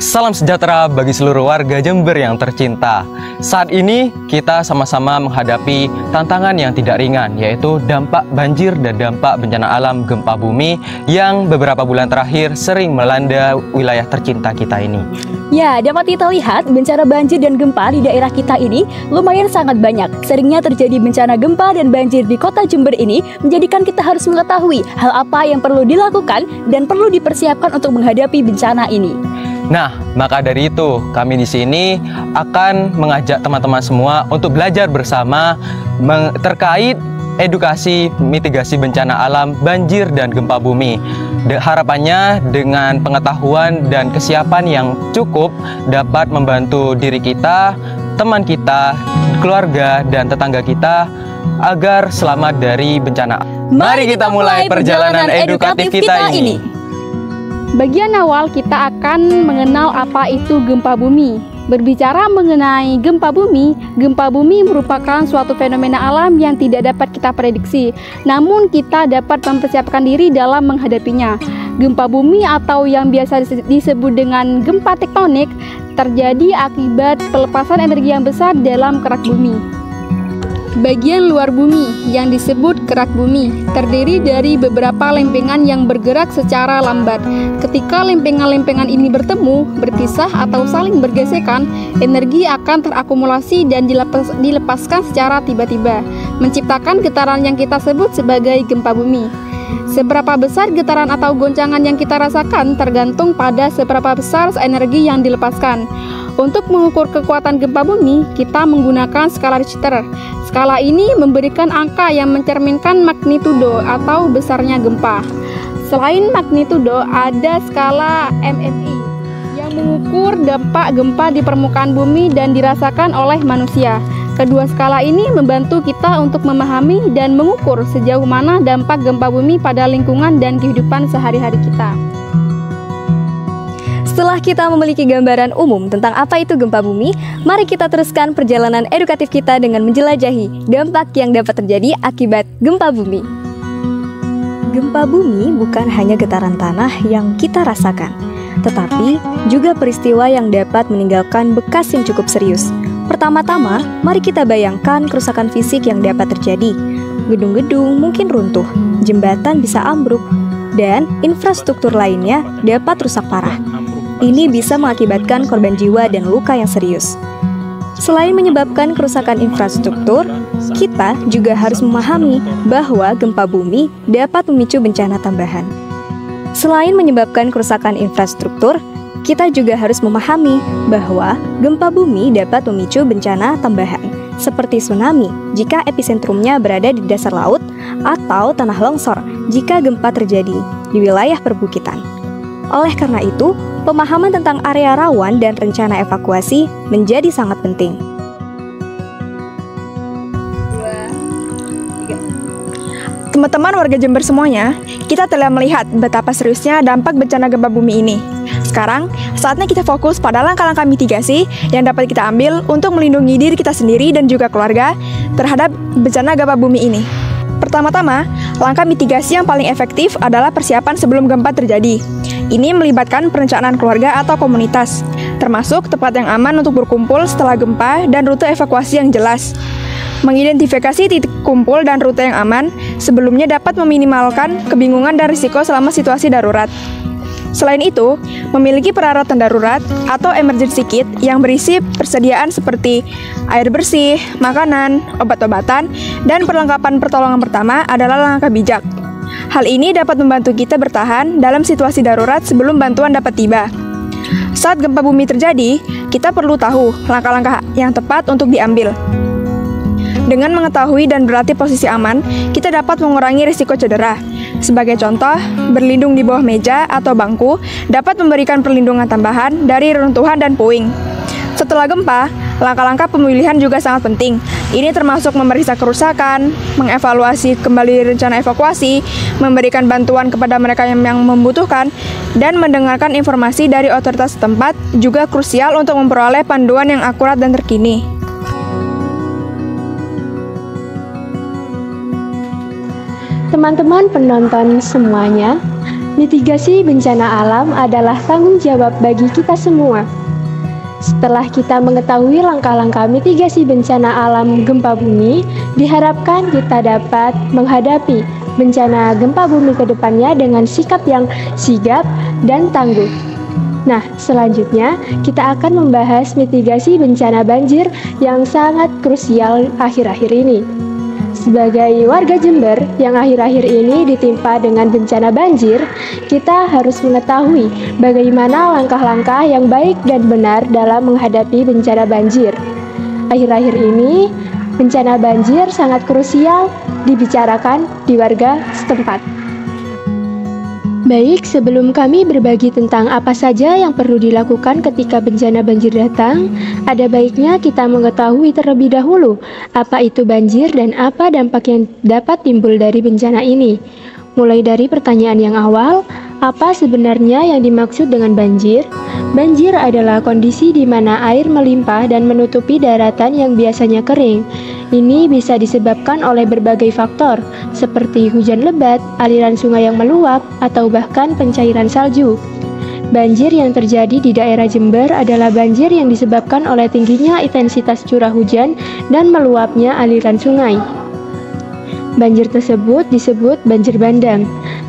Salam sejahtera bagi seluruh warga Jember yang tercinta. Saat ini kita sama-sama menghadapi tantangan yang tidak ringan, yaitu dampak banjir dan dampak bencana alam gempa bumi yang beberapa bulan terakhir sering melanda wilayah tercinta kita ini. Ya, dapat kita lihat bencana banjir dan gempa di daerah kita ini lumayan sangat banyak. Seringnya terjadi bencana gempa dan banjir di kota Jember ini menjadikan kita harus mengetahui hal apa yang perlu dilakukan dan perlu dipersiapkan untuk menghadapi bencana ini. Nah, maka dari itu kami di sini akan mengajak teman-teman semua untuk belajar bersama terkait edukasi mitigasi bencana alam, banjir dan gempa bumi. Harapannya dengan pengetahuan dan kesiapan yang cukup dapat membantu diri kita, teman kita, keluarga dan tetangga kita agar selamat dari bencana. Mari kita mulai perjalanan edukatif kita ini. Bagian awal kita akan mengenal apa itu gempa bumi. Berbicara mengenai gempa bumi merupakan suatu fenomena alam yang tidak dapat kita prediksi. Namun kita dapat mempersiapkan diri dalam menghadapinya. Gempa bumi atau yang biasa disebut dengan gempa tektonik terjadi akibat pelepasan energi yang besar dalam kerak bumi. Bagian luar bumi yang disebut kerak bumi terdiri dari beberapa lempengan yang bergerak secara lambat. Ketika lempengan-lempengan ini bertemu, berpisah atau saling bergesekan, energi akan terakumulasi dan dilepaskan secara tiba-tiba, menciptakan getaran yang kita sebut sebagai gempa bumi. Seberapa besar getaran atau goncangan yang kita rasakan tergantung pada seberapa besar energi yang dilepaskan. Untuk mengukur kekuatan gempa bumi, kita menggunakan skala Richter. Skala ini memberikan angka yang mencerminkan magnitudo atau besarnya gempa. Selain magnitudo, ada skala MMI yang mengukur dampak gempa di permukaan bumi dan dirasakan oleh manusia. Kedua skala ini membantu kita untuk memahami dan mengukur sejauh mana dampak gempa bumi pada lingkungan dan kehidupan sehari-hari kita. Setelah kita memiliki gambaran umum tentang apa itu gempa bumi, mari kita teruskan perjalanan edukatif kita dengan menjelajahi dampak yang dapat terjadi akibat gempa bumi. Gempa bumi bukan hanya getaran tanah yang kita rasakan, tetapi juga peristiwa yang dapat meninggalkan bekas yang cukup serius. Pertama-tama, mari kita bayangkan kerusakan fisik yang dapat terjadi. Gedung-gedung mungkin runtuh, jembatan bisa ambruk, dan infrastruktur lainnya dapat rusak parah. Ini bisa mengakibatkan korban jiwa dan luka yang serius. Selain menyebabkan kerusakan infrastruktur, kita juga harus memahami bahwa gempa bumi dapat memicu bencana tambahan. Selain menyebabkan kerusakan infrastruktur, kita juga harus memahami bahwa gempa bumi dapat memicu bencana tambahan, seperti tsunami jika episentrumnya berada di dasar laut, atau tanah longsor jika gempa terjadi di wilayah perbukitan. Oleh karena itu, pemahaman tentang area rawan dan rencana evakuasi menjadi sangat penting. Teman-teman warga Jember semuanya, kita telah melihat betapa seriusnya dampak bencana gempa bumi ini. Sekarang, saatnya kita fokus pada langkah-langkah mitigasi yang dapat kita ambil untuk melindungi diri kita sendiri dan juga keluarga terhadap bencana gempa bumi ini. Pertama-tama, langkah mitigasi yang paling efektif adalah persiapan sebelum gempa terjadi. Ini melibatkan perencanaan keluarga atau komunitas, termasuk tempat yang aman untuk berkumpul setelah gempa dan rute evakuasi yang jelas. Mengidentifikasi titik kumpul dan rute yang aman sebelumnya dapat meminimalkan kebingungan dan risiko selama situasi darurat. Selain itu, memiliki peralatan darurat atau emergency kit yang berisi persediaan seperti air bersih, makanan, obat-obatan, dan perlengkapan pertolongan pertama adalah langkah bijak. Hal ini dapat membantu kita bertahan dalam situasi darurat sebelum bantuan dapat tiba. Saat gempa bumi terjadi, kita perlu tahu langkah-langkah yang tepat untuk diambil. Dengan mengetahui dan berlatih posisi aman, kita dapat mengurangi risiko cedera. Sebagai contoh, berlindung di bawah meja atau bangku dapat memberikan perlindungan tambahan dari reruntuhan dan puing. Setelah gempa, langkah-langkah pemulihan juga sangat penting. Ini termasuk memeriksa kerusakan, mengevaluasi kembali rencana evakuasi, memberikan bantuan kepada mereka yang membutuhkan, dan mendengarkan informasi dari otoritas setempat juga krusial untuk memperoleh panduan yang akurat dan terkini. Teman-teman penonton semuanya, Mitigasi bencana alam adalah tanggung jawab bagi kita semua. Setelah kita mengetahui langkah-langkah mitigasi bencana alam gempa bumi, diharapkan kita dapat menghadapi bencana gempa bumi ke depannya dengan sikap yang sigap dan tangguh. Nah, selanjutnya kita akan membahas mitigasi bencana banjir yang sangat krusial akhir-akhir ini. Sebagai warga Jember yang akhir-akhir ini ditimpa dengan bencana banjir, kita harus mengetahui bagaimana langkah-langkah yang baik dan benar dalam menghadapi bencana banjir. Akhir-akhir ini, bencana banjir sangat krusial dibicarakan di warga setempat. Baik, sebelum kami berbagi tentang apa saja yang perlu dilakukan ketika bencana banjir datang, ada baiknya kita mengetahui terlebih dahulu apa itu banjir dan apa dampak yang dapat timbul dari bencana ini. Mulai dari pertanyaan yang awal, apa sebenarnya yang dimaksud dengan banjir? Banjir adalah kondisi di mana air melimpah dan menutupi daratan yang biasanya kering. Ini bisa disebabkan oleh berbagai faktor, seperti hujan lebat, aliran sungai yang meluap, atau bahkan pencairan salju. Banjir yang terjadi di daerah Jember adalah banjir yang disebabkan oleh tingginya intensitas curah hujan dan meluapnya aliran sungai. Banjir tersebut disebut banjir bandang.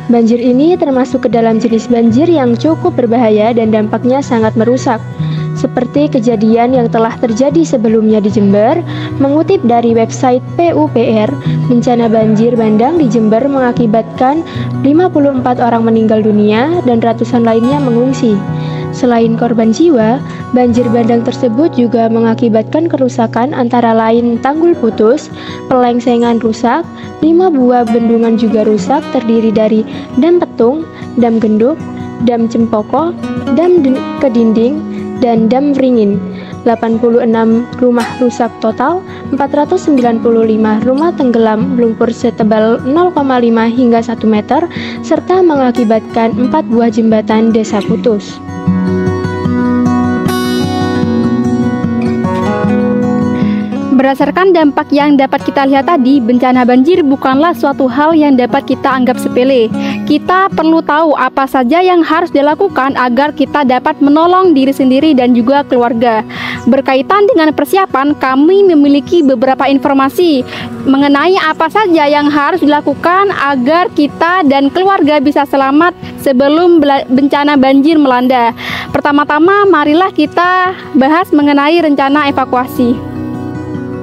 Banjir ini termasuk ke dalam jenis banjir yang cukup berbahaya dan dampaknya sangat merusak. Seperti kejadian yang telah terjadi sebelumnya di Jember, mengutip dari website PUPR, bencana banjir bandang di Jember mengakibatkan 54 orang meninggal dunia dan ratusan lainnya mengungsi. Selain korban jiwa, banjir bandang tersebut juga mengakibatkan kerusakan antara lain tanggul putus, pelengsengan rusak, 5 buah bendungan juga rusak terdiri dari dam Petung, dam Genduk, dam Cempoko, dam Kedinding, dan dam Wringin. 86 rumah rusak total, 495 rumah tenggelam lumpur setebal 0,5 hingga 1 meter, serta mengakibatkan 4 buah jembatan desa putus. Berdasarkan dampak yang dapat kita lihat tadi, bencana banjir bukanlah suatu hal yang dapat kita anggap sepele. Kita perlu tahu apa saja yang harus dilakukan agar kita dapat menolong diri sendiri dan juga keluarga. Berkaitan dengan persiapan, kami memiliki beberapa informasi mengenai apa saja yang harus dilakukan agar kita dan keluarga bisa selamat sebelum bencana banjir melanda. Pertama-tama, marilah kita bahas mengenai rencana evakuasi.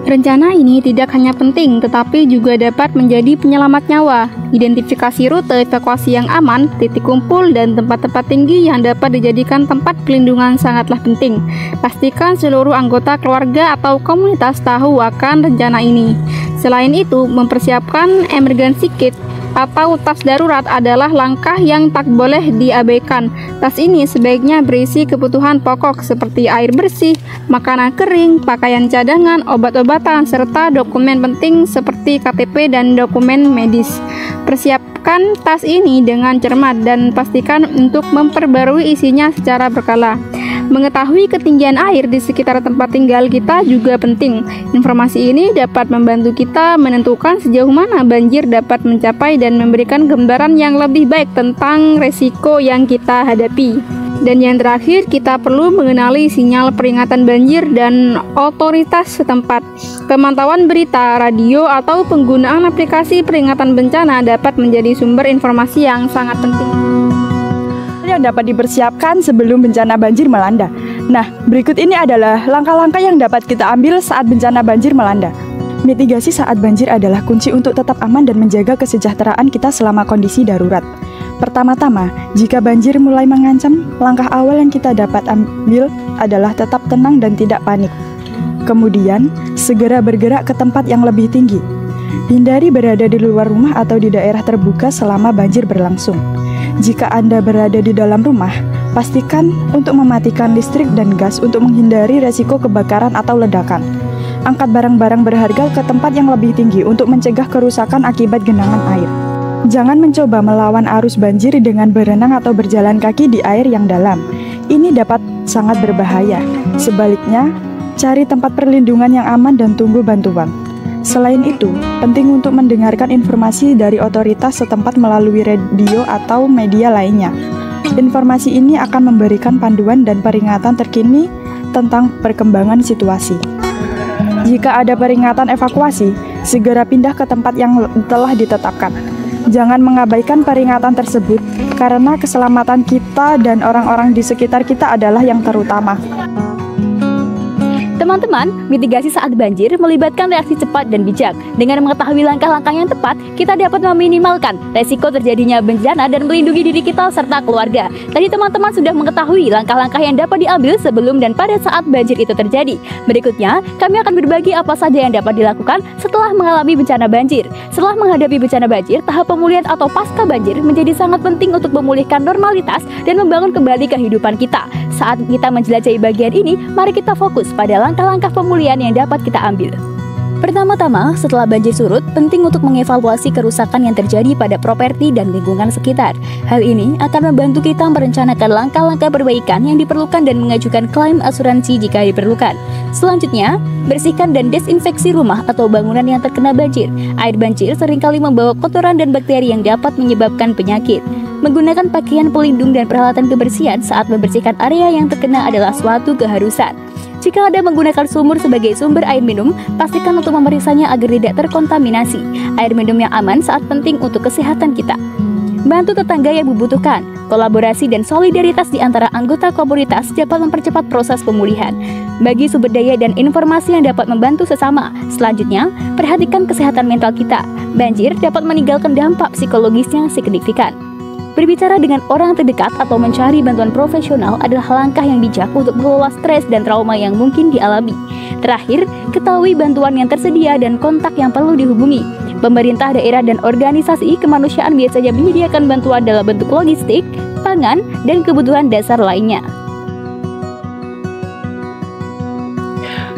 Rencana ini tidak hanya penting, tetapi juga dapat menjadi penyelamat nyawa. Identifikasi rute evakuasi yang aman, titik kumpul, dan tempat-tempat tinggi yang dapat dijadikan tempat pelindungan sangatlah penting. Pastikan seluruh anggota keluarga atau komunitas tahu akan rencana ini. Selain itu, mempersiapkan emergency kit atau tas darurat adalah langkah yang tak boleh diabaikan. Tas ini sebaiknya berisi kebutuhan pokok seperti air bersih, makanan kering, pakaian cadangan, obat-obatan, serta dokumen penting seperti KTP dan dokumen medis. Persiapkan tas ini dengan cermat dan pastikan untuk memperbarui isinya secara berkala. Mengetahui ketinggian air di sekitar tempat tinggal kita juga penting. Informasi ini dapat membantu kita menentukan sejauh mana banjir dapat mencapai dan memberikan gambaran yang lebih baik tentang resiko yang kita hadapi. Dan yang terakhir, kita perlu mengenali sinyal peringatan banjir dan otoritas setempat. Pemantauan berita, radio, atau penggunaan aplikasi peringatan bencana dapat menjadi sumber informasi yang sangat penting yang dapat dipersiapkan sebelum bencana banjir melanda. Nah, berikut ini adalah langkah-langkah yang dapat kita ambil saat bencana banjir melanda. Mitigasi saat banjir adalah kunci untuk tetap aman dan menjaga kesejahteraan kita selama kondisi darurat. Pertama-tama, jika banjir mulai mengancam, langkah awal yang kita dapat ambil adalah tetap tenang dan tidak panik. Kemudian, segera bergerak ke tempat yang lebih tinggi. Hindari berada di luar rumah atau di daerah terbuka selama banjir berlangsung. Jika Anda berada di dalam rumah, pastikan untuk mematikan listrik dan gas untuk menghindari resiko kebakaran atau ledakan. Angkat barang-barang berharga ke tempat yang lebih tinggi untuk mencegah kerusakan akibat genangan air. Jangan mencoba melawan arus banjir dengan berenang atau berjalan kaki di air yang dalam. Ini dapat sangat berbahaya. Sebaliknya, cari tempat perlindungan yang aman dan tunggu bantuan. Selain itu, penting untuk mendengarkan informasi dari otoritas setempat melalui radio atau media lainnya. Informasi ini akan memberikan panduan dan peringatan terkini tentang perkembangan situasi. Jika ada peringatan evakuasi, segera pindah ke tempat yang telah ditetapkan. Jangan mengabaikan peringatan tersebut, karena keselamatan kita dan orang-orang di sekitar kita adalah yang terutama. Teman-teman, mitigasi saat banjir melibatkan reaksi cepat dan bijak. Dengan mengetahui langkah-langkah yang tepat, kita dapat meminimalkan resiko terjadinya bencana dan melindungi diri kita serta keluarga. Tadi teman-teman sudah mengetahui langkah-langkah yang dapat diambil sebelum dan pada saat banjir itu terjadi. Berikutnya, kami akan berbagi apa saja yang dapat dilakukan setelah mengalami bencana banjir. Setelah menghadapi bencana banjir, tahap pemulihan atau pasca banjir menjadi sangat penting untuk memulihkan normalitas dan membangun kembali kehidupan kita. Saat kita menjelajahi bagian ini, mari kita fokus pada langkah-langkah pemulihan yang dapat kita ambil. Pertama-tama, setelah banjir surut, penting untuk mengevaluasi kerusakan yang terjadi pada properti dan lingkungan sekitar. Hal ini akan membantu kita merencanakan langkah-langkah perbaikan yang diperlukan dan mengajukan klaim asuransi jika diperlukan. Selanjutnya, bersihkan dan desinfeksi rumah atau bangunan yang terkena banjir. Air banjir seringkali membawa kotoran dan bakteri yang dapat menyebabkan penyakit. Menggunakan pakaian pelindung dan peralatan kebersihan saat membersihkan area yang terkena adalah suatu keharusan. Jika Anda menggunakan sumur sebagai sumber air minum, pastikan untuk memeriksanya agar tidak terkontaminasi. Air minum yang aman saat penting untuk kesehatan kita. Bantu tetangga yang membutuhkan. Kolaborasi dan solidaritas di antara anggota komunitas dapat mempercepat proses pemulihan. Bagi sumber daya dan informasi yang dapat membantu sesama. Selanjutnya, perhatikan kesehatan mental kita. Banjir dapat meninggalkan dampak psikologis yang signifikan. Berbicara dengan orang terdekat atau mencari bantuan profesional adalah langkah yang bijak untuk mengelola stres dan trauma yang mungkin dialami. Terakhir, ketahui bantuan yang tersedia dan kontak yang perlu dihubungi. Pemerintah daerah dan organisasi kemanusiaan biasanya menyediakan bantuan dalam bentuk logistik, pangan, dan kebutuhan dasar lainnya.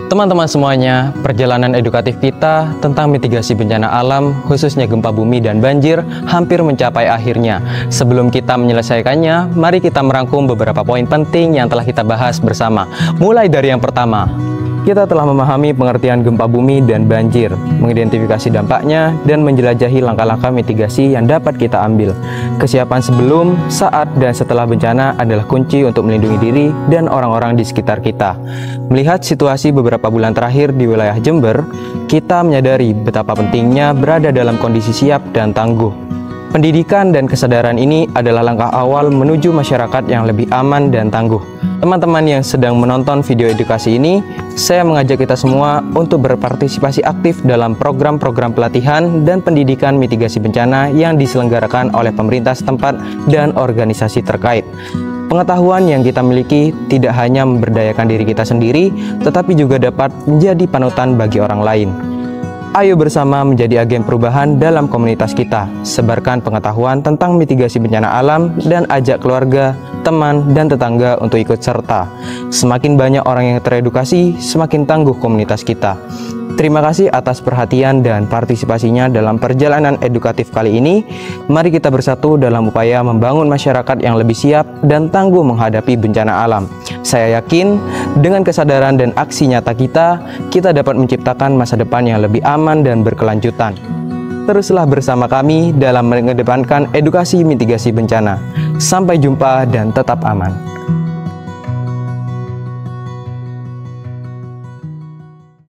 Teman-teman semuanya, perjalanan edukatif kita tentang mitigasi bencana alam, khususnya gempa bumi dan banjir, hampir mencapai akhirnya. Sebelum kita menyelesaikannya, mari kita merangkum beberapa poin penting yang telah kita bahas bersama. Mulai dari yang pertama, kita telah memahami pengertian gempa bumi dan banjir, mengidentifikasi dampaknya, dan menjelajahi langkah-langkah mitigasi yang dapat kita ambil. Kesiapan sebelum, saat, dan setelah bencana adalah kunci untuk melindungi diri dan orang-orang di sekitar kita. Melihat situasi beberapa bulan terakhir di wilayah Jember, kita menyadari betapa pentingnya berada dalam kondisi siap dan tangguh. Pendidikan dan kesadaran ini adalah langkah awal menuju masyarakat yang lebih aman dan tangguh. Teman-teman yang sedang menonton video edukasi ini, saya mengajak kita semua untuk berpartisipasi aktif dalam program-program pelatihan dan pendidikan mitigasi bencana yang diselenggarakan oleh pemerintah setempat dan organisasi terkait. Pengetahuan yang kita miliki tidak hanya memberdayakan diri kita sendiri, tetapi juga dapat menjadi panutan bagi orang lain. Ayo bersama menjadi agen perubahan dalam komunitas kita. Sebarkan pengetahuan tentang mitigasi bencana alam dan ajak keluarga, teman, dan tetangga untuk ikut serta. Semakin banyak orang yang teredukasi, semakin tangguh komunitas kita. Terima kasih atas perhatian dan partisipasinya dalam perjalanan edukatif kali ini. Mari kita bersatu dalam upaya membangun masyarakat yang lebih siap dan tangguh menghadapi bencana alam. Saya yakin dengan kesadaran dan aksi nyata kita dapat menciptakan masa depan yang lebih aman dan berkelanjutan. Teruslah bersama kami dalam mengedepankan edukasi mitigasi bencana. Sampai jumpa dan tetap aman.